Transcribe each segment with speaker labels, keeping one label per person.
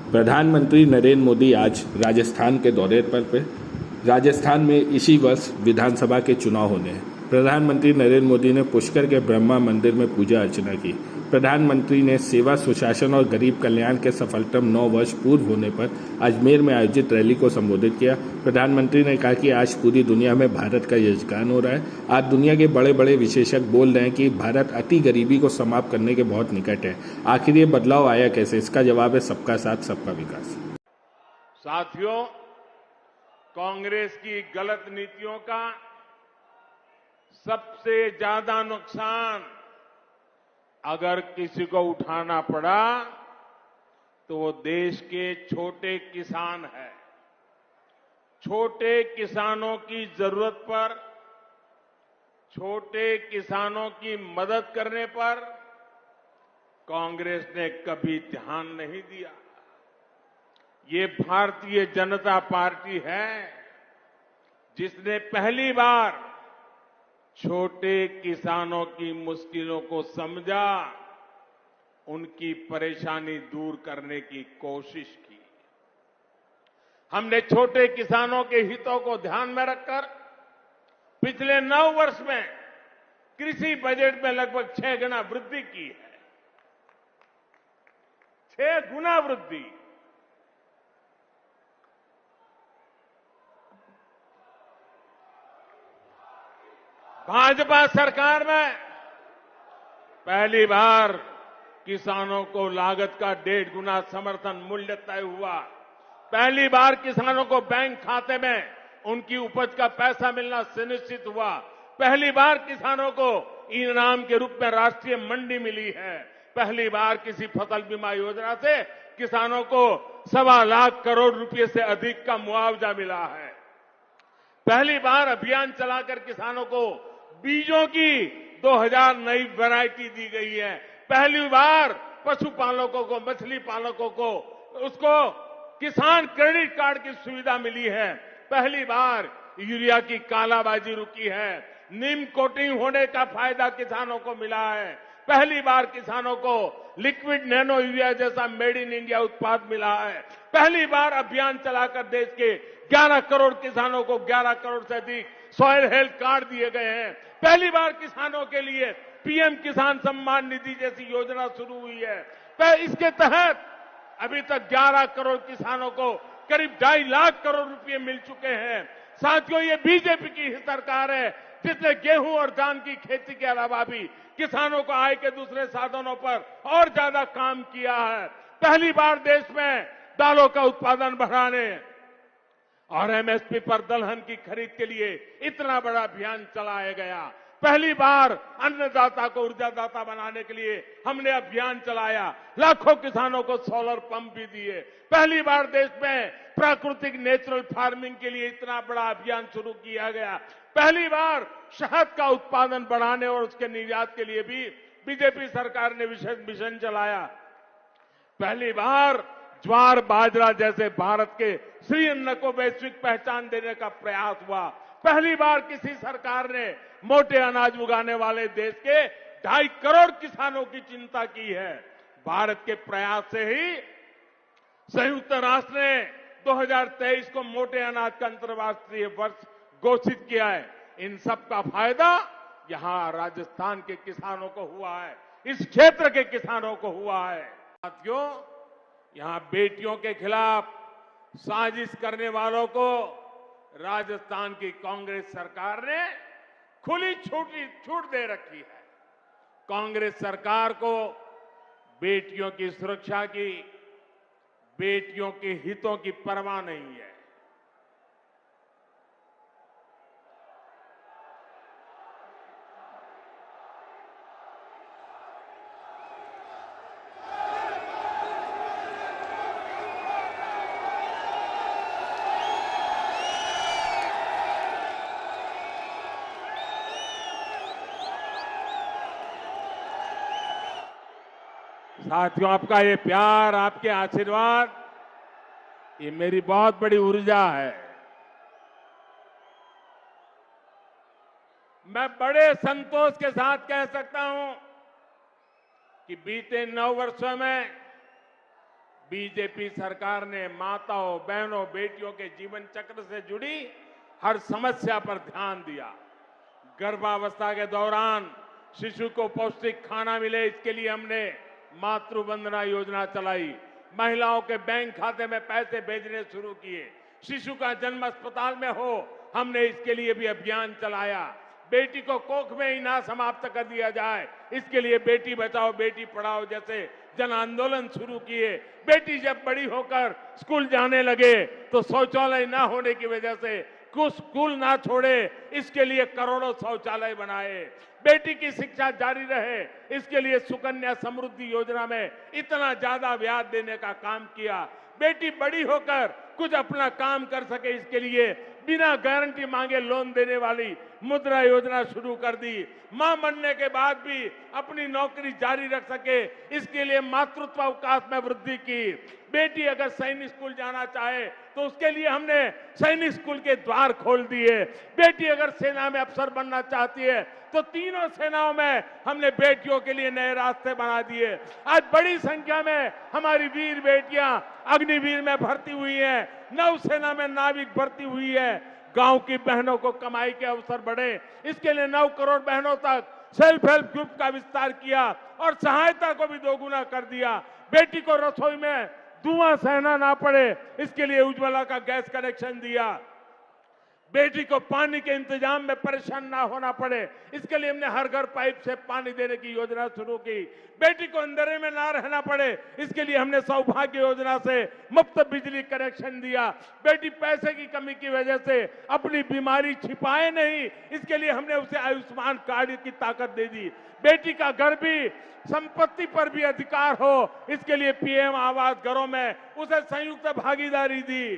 Speaker 1: प्रधानमंत्री नरेंद्र मोदी आज राजस्थान के दौरे पर राजस्थान में इसी वर्ष विधानसभा के चुनाव होने हैं। प्रधानमंत्री नरेंद्र मोदी ने पुष्कर के ब्रह्मा मंदिर में पूजा अर्चना की। प्रधानमंत्री ने सेवा, सुशासन और गरीब कल्याण के सफलतम 9 वर्ष पूर्व होने पर अजमेर में आयोजित रैली को संबोधित किया। प्रधानमंत्री ने कहा कि आज पूरी दुनिया में भारत का यशगान हो रहा है। आज दुनिया के बड़े बड़े विशेषज्ञ बोल रहे हैं कि भारत अति गरीबी को समाप्त करने के बहुत निकट है। आखिर ये बदलाव आया कैसे? इसका जवाब है सबका साथ, सबका विकास।
Speaker 2: साथियों, कांग्रेस की गलत नीतियों का सबसे ज्यादा नुकसान अगर किसी को उठाना पड़ा तो वो देश के छोटे किसान हैं। छोटे किसानों की जरूरत पर, छोटे किसानों की मदद करने पर कांग्रेस ने कभी ध्यान नहीं दिया। ये भारतीय जनता पार्टी है जिसने पहली बार छोटे किसानों की मुश्किलों को समझा, उनकी परेशानी दूर करने की कोशिश की। हमने छोटे किसानों के हितों को ध्यान में रखकर पिछले 9 वर्ष में कृषि बजट में लगभग 6 गुना वृद्धि की है। 6 गुना वृद्धि। भाजपा सरकार में पहली बार किसानों को लागत का 1.5 गुना समर्थन मूल्य तय हुआ। पहली बार किसानों को बैंक खाते में उनकी उपज का पैसा मिलना सुनिश्चित हुआ। पहली बार किसानों को इनाम के रूप में राष्ट्रीय मंडी मिली है। पहली बार किसी फसल बीमा योजना से किसानों को 1.25 लाख करोड़ रुपए से अधिक का मुआवजा मिला है। पहली बार अभियान चलाकर किसानों को बीजों की 2000 नई वैरायटी दी गई है। पहली बार पशुपालकों को, मछली पालकों को उसको किसान क्रेडिट कार्ड की सुविधा मिली है। पहली बार यूरिया की कालाबाजी रुकी है। नीम कोटिंग होने का फायदा किसानों को मिला है। पहली बार किसानों को लिक्विड नैनो यूरिया जैसा मेड इन इंडिया उत्पाद मिला है। पहली बार अभियान चलाकर देश के 11 करोड़ किसानों को 11 करोड़ से अधिक सॉइल हेल्थ कार्ड दिए गए हैं। पहली बार किसानों के लिए पीएम किसान सम्मान निधि जैसी योजना शुरू हुई है। इसके तहत अभी तक 11 करोड़ किसानों को करीब 2.5 लाख करोड़ रुपए मिल चुके हैं। साथियों, ये बीजेपी की ही सरकार है जिसने गेहूं और धान की खेती के अलावा भी किसानों को आय के दूसरे साधनों पर और ज्यादा काम किया है। पहली बार देश में दालों का उत्पादन बढ़ाने और एमएसपी पर दलहन की खरीद के लिए इतना बड़ा अभियान चलाया गया। पहली बार अन्नदाता को ऊर्जादाता बनाने के लिए हमने अभियान चलाया। लाखों किसानों को सोलर पंप भी दिए। पहली बार देश में प्राकृतिक नेचुरल फार्मिंग के लिए इतना बड़ा अभियान शुरू किया गया। पहली बार शहद का उत्पादन बढ़ाने और उसके निर्यात के लिए भी बीजेपी सरकार ने विशेष मिशन चलाया। पहली बार ज्वार बाजरा जैसे भारत के श्री अन्न को वैश्विक पहचान देने का प्रयास हुआ। पहली बार किसी सरकार ने मोटे अनाज उगाने वाले देश के 2.5 करोड़ किसानों की चिंता की है। भारत के प्रयास से ही संयुक्त राष्ट्र ने 2023 को मोटे अनाज का अंतर्राष्ट्रीय वर्ष घोषित किया है। इन सब का फायदा यहां राजस्थान के किसानों को हुआ है, इस क्षेत्र के किसानों को हुआ है। साथियों, यहां बेटियों के खिलाफ साजिश करने वालों को राजस्थान की कांग्रेस सरकार ने खुली छूट दे रखी है। कांग्रेस सरकार को बेटियों की सुरक्षा की, बेटियों के हितों की परवाह नहीं है। साथियों, आपका ये प्यार, आपके आशीर्वाद, ये मेरी बहुत बड़ी ऊर्जा है। मैं बड़े संतोष के साथ कह सकता हूं कि बीते 9 वर्षों में बीजेपी सरकार ने माताओं, बहनों, बेटियों के जीवन चक्र से जुड़ी हर समस्या पर ध्यान दिया। गर्भावस्था के दौरान शिशु को पौष्टिक खाना मिले, इसके लिए हमने मातृ वंदना योजना चलाई। महिलाओं के बैंक खाते में पैसे भेजने शुरू किए। शिशु का जन्म अस्पताल में हो, हमने इसके लिए भी अभियान चलाया। बेटी को कोख में ही ना समाप्त कर दिया जाए, इसके लिए बेटी बचाओ बेटी पढ़ाओ जैसे जन आंदोलन शुरू किए। बेटी जब बड़ी होकर स्कूल जाने लगे तो शौचालय ना होने की वजह से कुछ स्कूल ना छोड़े, इसके लिए करोड़ों शौचालय बनाए। बेटी की शिक्षा जारी रहे, इसके लिए सुकन्या समृद्धि योजना में इतना ज्यादा ब्याज देने का काम किया। बेटी बड़ी होकर कुछ अपना काम कर सके, इसके लिए बिना गारंटी मांगे लोन देने वाली मुद्रा योजना शुरू कर दी। मां बनने के बाद भी अपनी नौकरी जारी रख सके, इसके लिए मातृत्व अवकाश में वृद्धि की। बेटी अगर सैनिक स्कूल जाना चाहे तो उसके लिए हमने सैनिक स्कूल के द्वार खोल दिए। बेटी अगर सेना में अफसर बनना चाहती है तो तीनों सेनाओं में हमने बेटियों के लिए नए रास्ते बना दिए। आज बड़ी संख्या में हमारी वीर बेटियां अग्निवीर में भर्ती हुई हैं, नौसेना में नाविक भर्ती हुई है। गांव की बहनों को कमाई के अवसर बढ़े, इसके लिए 9 करोड़ बहनों तक सेल्फ हेल्प ग्रुप का विस्तार किया और सहायता को भी दोगुना कर दिया। बेटी को रसोई में धुआं सहना ना पड़े, इसके लिए उज्ज्वला का गैस कनेक्शन दिया। बेटी को पानी के इंतजाम में परेशान ना होना पड़े, इसके लिए हमने हर घर पाइप से पानी देने की योजना शुरू की। बेटी को अंधेरे में ना रहना पड़े, इसके लिए हमने सौभाग्य योजना से मुफ्त बिजली कनेक्शन दिया। बेटी पैसे की कमी की वजह से अपनी बीमारी छिपाए नहीं, इसके लिए हमने उसे आयुष्मान कार्ड की ताकत दे दी। बेटी का घर भी, संपत्ति पर भी अधिकार हो, इसके लिए पीएम आवास घरों में उसे संयुक्त भागीदारी दी।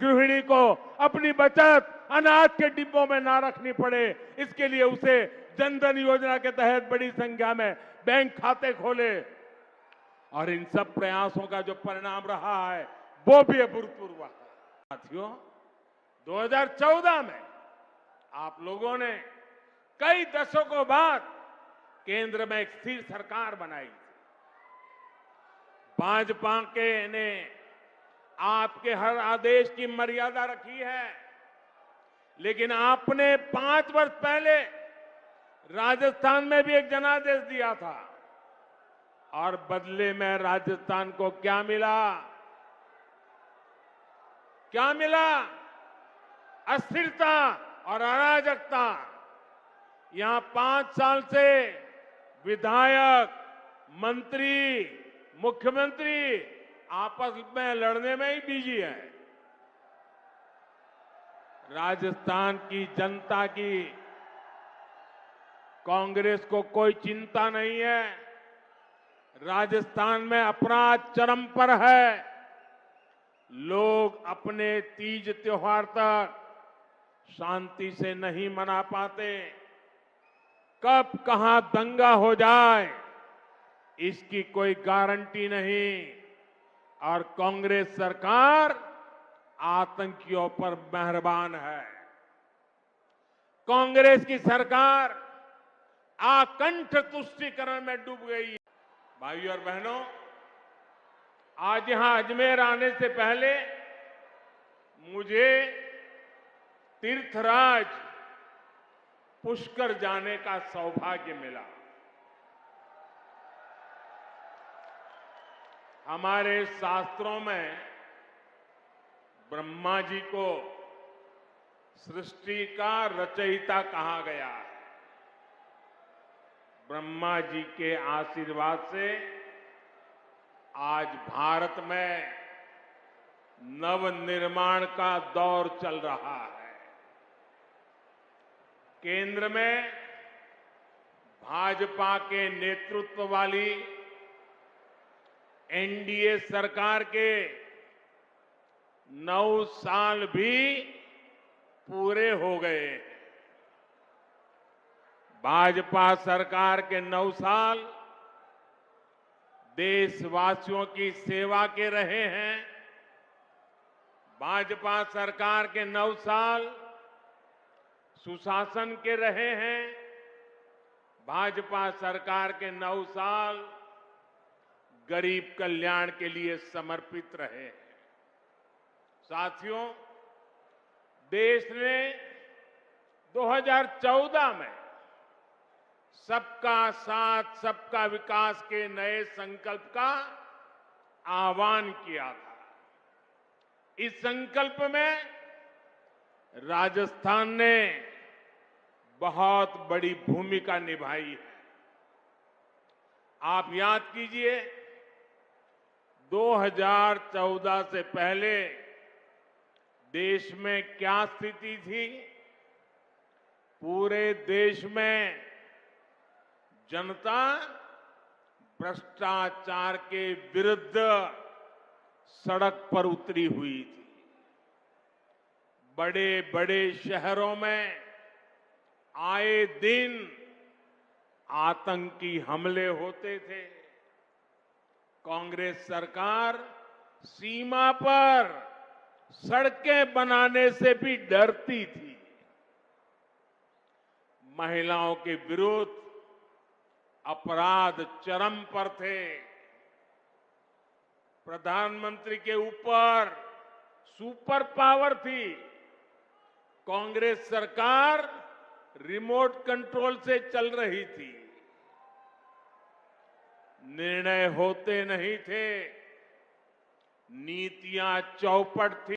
Speaker 2: गृहिणी को अपनी बचत अनाज के डिब्बों में ना रखनी पड़े, इसके लिए उसे जनधन योजना के तहत बड़ी संख्या में बैंक खाते खोले। और इन सब प्रयासों का जो परिणाम रहा है वो भी अभूतपूर्व है। साथियों, 2014 में आप लोगों ने कई दशकों बाद केंद्र में एक स्थिर सरकार बनाई। भाजपा के ने आपके हर आदेश की मर्यादा रखी है, लेकिन आपने 5 वर्ष पहले राजस्थान में भी एक जनादेश दिया था और बदले में राजस्थान को क्या मिला? क्या मिला? अस्थिरता और अराजकता। यहां 5 साल से विधायक, मंत्री, मुख्यमंत्री आपस में लड़ने में ही बिजी है। राजस्थान की जनता की कांग्रेस को कोई चिंता नहीं है। राजस्थान में अपराध चरम पर है। लोग अपने तीज त्योहार तक शांति से नहीं मना पाते। कब कहां दंगा हो जाए इसकी कोई गारंटी नहीं। और कांग्रेस सरकार आतंकियों पर मेहरबान है। कांग्रेस की सरकार आकंठ तुष्टीकरण में डूब गई है। भाइयों और बहनों, आज यहां अजमेर आने से पहले मुझे तीर्थराज पुष्कर जाने का सौभाग्य मिला। हमारे शास्त्रों में ब्रह्मा जी को सृष्टि का रचयिता कहा गया है। ब्रह्मा जी के आशीर्वाद से आज भारत में नवनिर्माण का दौर चल रहा है। केंद्र में भाजपा के नेतृत्व वाली एनडीए सरकार के 9 साल भी पूरे हो गए। भाजपा सरकार के 9 साल देशवासियों की सेवा के रहे हैं। भाजपा सरकार के 9 साल सुशासन के रहे हैं। भाजपा सरकार के 9 साल गरीब कल्याण के लिए समर्पित रहे हैं। साथियों, देश ने 2014 में सबका साथ सबका विकास के नए संकल्प का आह्वान किया था। इस संकल्प में राजस्थान ने बहुत बड़ी भूमिका निभाई है। आप याद कीजिए, 2014 से पहले देश में क्या स्थिति थी। पूरे देश में जनता भ्रष्टाचार के विरुद्ध सड़क पर उतरी हुई थी। बड़े बड़े शहरों में आए दिन आतंकी हमले होते थे। कांग्रेस सरकार सीमा पर सड़कें बनाने से भी डरती थी। महिलाओं के विरुद्ध अपराध चरम पर थे। प्रधानमंत्री के ऊपर सुपर पावर थी। कांग्रेस सरकार रिमोट कंट्रोल से चल रही थी। निर्णय होते नहीं थे, नीतियां चौपट थी।